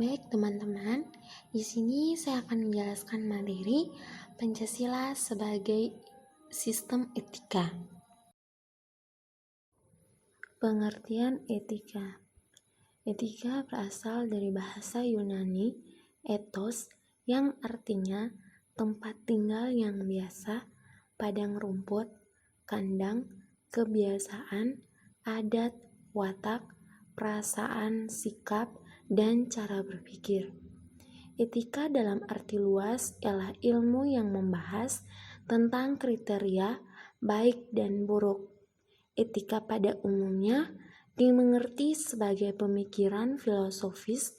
Baik teman-teman, di sini saya akan menjelaskan materi Pancasila sebagai sistem etika. Pengertian etika. Etika berasal dari bahasa Yunani ethos yang artinya tempat tinggal yang biasa, padang rumput, kandang, kebiasaan, adat, watak, perasaan, sikap, dan cara berpikir. Etika dalam arti luas ialah ilmu yang membahas tentang kriteria baik dan buruk. Etika pada umumnya dimengerti sebagai pemikiran filosofis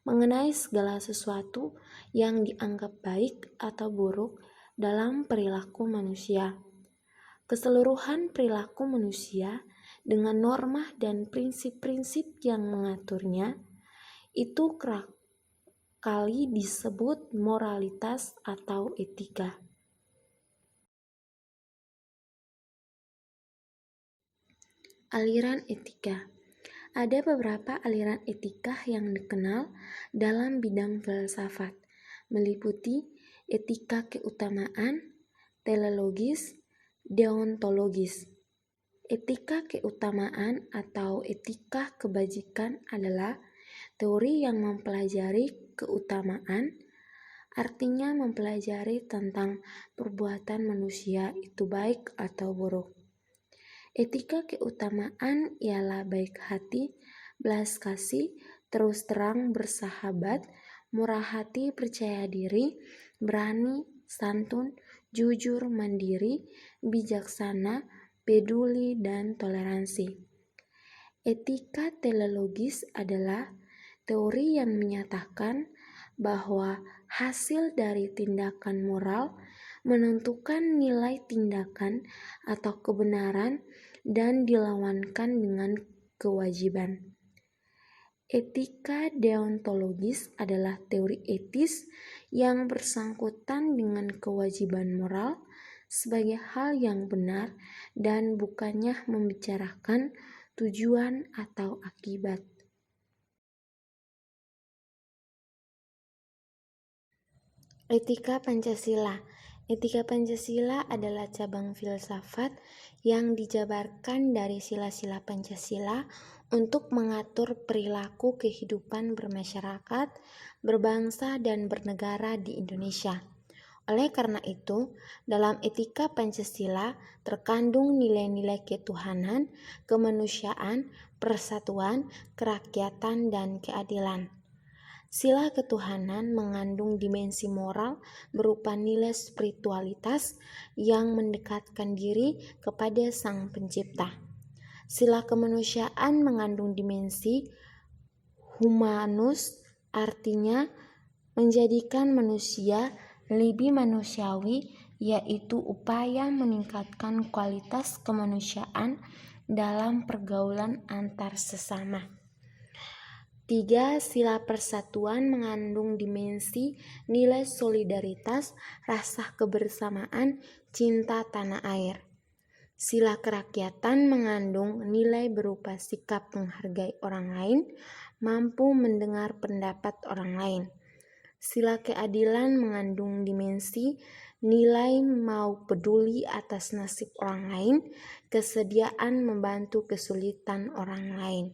mengenai segala sesuatu yang dianggap baik atau buruk dalam perilaku manusia. Keseluruhan perilaku manusia dengan norma dan prinsip-prinsip yang mengaturnya itu kerap kali disebut moralitas atau etika. Aliran etika. Ada beberapa aliran etika yang dikenal dalam bidang filsafat, meliputi etika keutamaan, teleologis, deontologis. Etika keutamaan atau etika kebajikan adalah teori yang mempelajari keutamaan, artinya mempelajari tentang perbuatan manusia itu baik atau buruk. Etika keutamaan ialah baik hati, belas kasih, terus terang, bersahabat, murah hati, percaya diri, berani, santun, jujur, mandiri, bijaksana, peduli, dan toleransi. Etika teleologis adalah teori yang menyatakan bahwa hasil dari tindakan moral menentukan nilai tindakan atau kebenaran dan dilawankan dengan kewajiban. Etika deontologis adalah teori etis yang bersangkutan dengan kewajiban moral sebagai hal yang benar dan bukannya membicarakan tujuan atau akibat. Etika Pancasila. Etika Pancasila adalah cabang filsafat yang dijabarkan dari sila-sila Pancasila untuk mengatur perilaku kehidupan bermasyarakat, berbangsa, dan bernegara di Indonesia. Oleh karena itu, dalam etika Pancasila terkandung nilai-nilai ketuhanan, kemanusiaan, persatuan, kerakyatan, dan keadilan. Sila ketuhanan mengandung dimensi moral berupa nilai spiritualitas yang mendekatkan diri kepada Sang Pencipta. Sila kemanusiaan mengandung dimensi humanus, artinya menjadikan manusia lebih manusiawi, yaitu upaya meningkatkan kualitas kemanusiaan dalam pergaulan antar sesama. 3. Sila persatuan mengandung dimensi nilai solidaritas, rasa kebersamaan, cinta tanah air. Sila kerakyatan mengandung nilai berupa sikap menghargai orang lain, mampu mendengar pendapat orang lain. Sila keadilan mengandung dimensi nilai mau peduli atas nasib orang lain, kesediaan membantu kesulitan orang lain.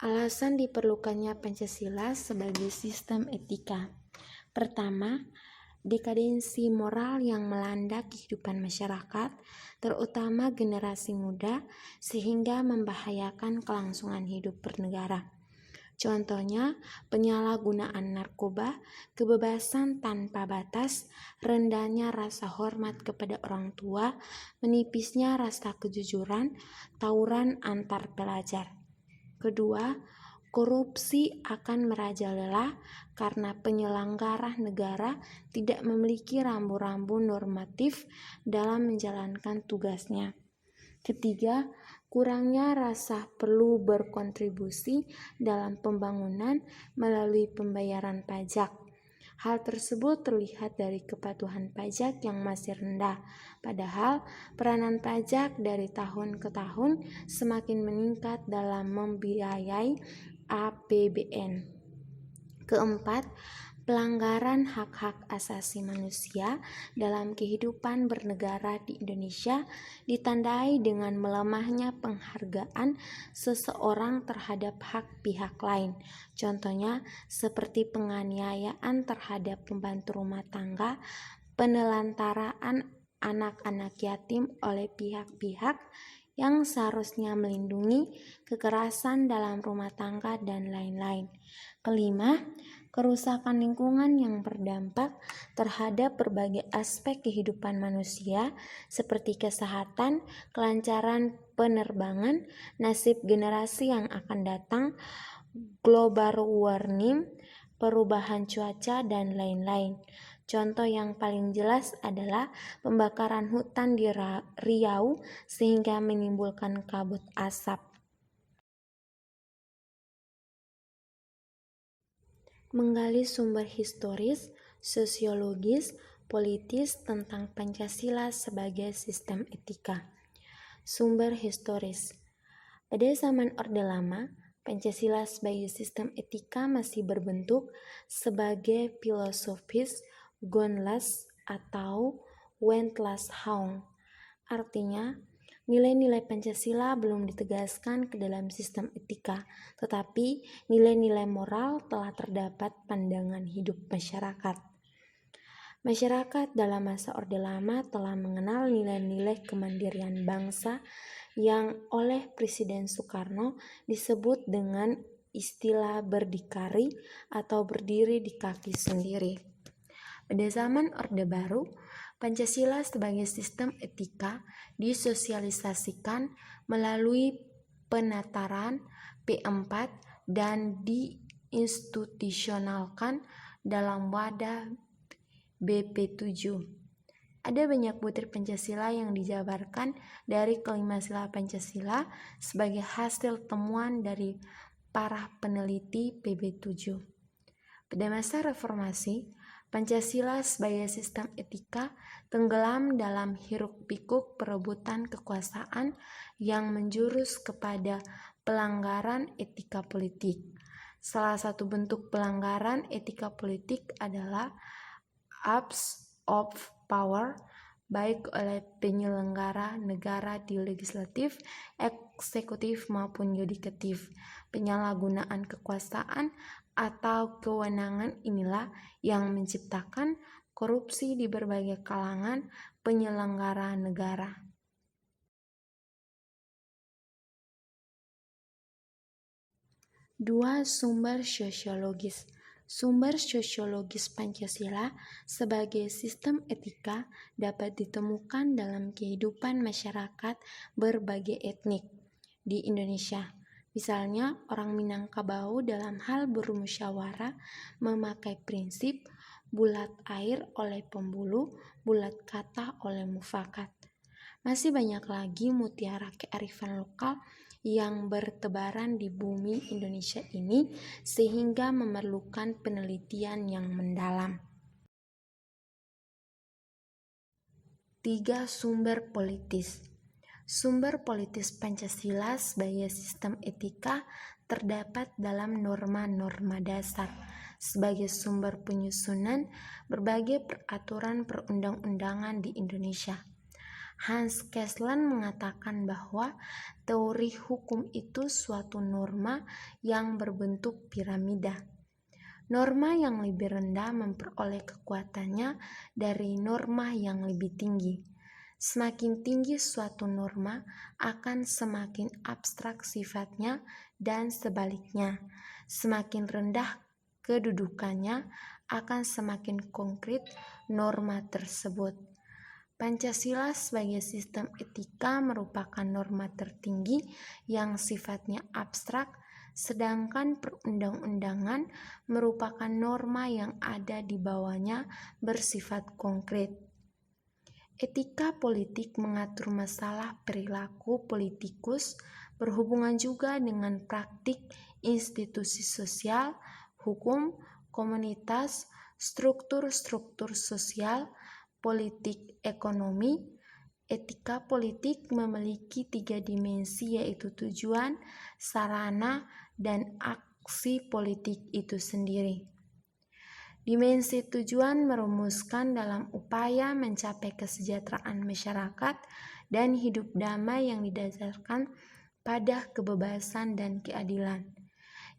Alasan diperlukannya Pancasila sebagai sistem etika. Pertama, dekadensi moral yang melanda kehidupan masyarakat, terutama generasi muda, sehingga membahayakan kelangsungan hidup bernegara. Contohnya, penyalahgunaan narkoba, kebebasan tanpa batas, rendahnya rasa hormat kepada orang tua, menipisnya rasa kejujuran, tawuran antar pelajar. Kedua, korupsi akan merajalela karena penyelenggara negara tidak memiliki rambu-rambu normatif dalam menjalankan tugasnya. Ketiga, kurangnya rasa perlu berkontribusi dalam pembangunan melalui pembayaran pajak. Hal tersebut terlihat dari kepatuhan pajak yang masih rendah, padahal peranan pajak dari tahun ke tahun semakin meningkat dalam membiayai APBN. Keempat, pelanggaran hak-hak asasi manusia dalam kehidupan bernegara di Indonesia ditandai dengan melemahnya penghargaan seseorang terhadap hak pihak lain. Contohnya seperti penganiayaan terhadap pembantu rumah tangga, penelantaraan anak-anak yatim oleh pihak-pihak yang seharusnya melindungi, kekerasan dalam rumah tangga, dan lain-lain. Kelima, kerusakan lingkungan yang berdampak terhadap berbagai aspek kehidupan manusia seperti kesehatan, kelancaran penerbangan, nasib generasi yang akan datang, global warming, perubahan cuaca, dan lain-lain. Contoh yang paling jelas adalah pembakaran hutan di Riau sehingga menimbulkan kabut asap. Menggali sumber historis, sosiologis, politis tentang Pancasila sebagai sistem etika. Sumber historis. Pada zaman Orde Lama, Pancasila sebagai sistem etika masih berbentuk sebagai filosofis Grundlass atau Wendlandschaung. Artinya, nilai-nilai Pancasila belum ditegaskan ke dalam sistem etika, tetapi nilai-nilai moral telah terdapat pandangan hidup masyarakat. Masyarakat dalam masa Orde Lama telah mengenal nilai-nilai kemandirian bangsa yang oleh Presiden Soekarno disebut dengan istilah berdikari atau berdiri di kaki sendiri. Pada zaman Orde Baru, Pancasila sebagai sistem etika disosialisasikan melalui penataran P4 dan diinstitusionalkan dalam wadah BP7. Ada banyak butir Pancasila yang dijabarkan dari kelima sila Pancasila sebagai hasil temuan dari para peneliti PB7. Pada masa reformasi, Pancasila sebagai sistem etika tenggelam dalam hiruk-pikuk perebutan kekuasaan yang menjurus kepada pelanggaran etika politik. Salah satu bentuk pelanggaran etika politik adalah abuse of power, baik oleh penyelenggara negara di legislatif, eksekutif maupun yudikatif. Penyalahgunaan kekuasaan atau kewenangan inilah yang menciptakan korupsi di berbagai kalangan penyelenggara negara. Dua, sumber sosiologis. Sumber sosiologis Pancasila sebagai sistem etika dapat ditemukan dalam kehidupan masyarakat berbagai etnik di Indonesia. Misalnya, orang Minangkabau dalam hal bermusyawarah memakai prinsip bulat air oleh pembulu, bulat kata oleh mufakat. Masih banyak lagi mutiara kearifan lokal yang bertebaran di bumi Indonesia ini sehingga memerlukan penelitian yang mendalam. 3. Sumber politis. Sumber politis Pancasila sebagai sistem etika terdapat dalam norma-norma dasar sebagai sumber penyusunan berbagai peraturan perundang-undangan di Indonesia. Hans Kesseln mengatakan bahwa teori hukum itu suatu norma yang berbentuk piramida. Norma yang lebih rendah memperoleh kekuatannya dari norma yang lebih tinggi. Semakin tinggi suatu norma akan semakin abstrak sifatnya dan sebaliknya. Semakin rendah kedudukannya akan semakin konkret norma tersebut. Pancasila sebagai sistem etika merupakan norma tertinggi yang sifatnya abstrak, sedangkan perundang-undangan merupakan norma yang ada di bawahnya bersifat konkret. Etika politik mengatur masalah perilaku politikus, berhubungan juga dengan praktik institusi sosial, hukum, komunitas, struktur-struktur sosial, politik ekonomi. Etika politik memiliki 3 dimensi, yaitu tujuan, sarana, dan aksi politik itu sendiri. Dimensi tujuan merumuskan dalam upaya mencapai kesejahteraan masyarakat dan hidup damai yang didasarkan pada kebebasan dan keadilan.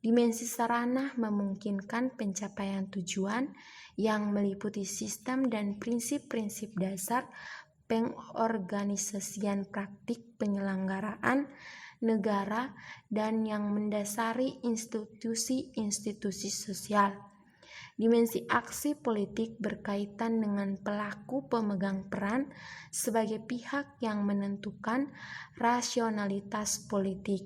Dimensi sarana memungkinkan pencapaian tujuan yang meliputi sistem dan prinsip-prinsip dasar pengorganisasian praktik penyelenggaraan negara dan yang mendasari institusi-institusi sosial. Dimensi aksi politik berkaitan dengan pelaku pemegang peran sebagai pihak yang menentukan rasionalitas politik.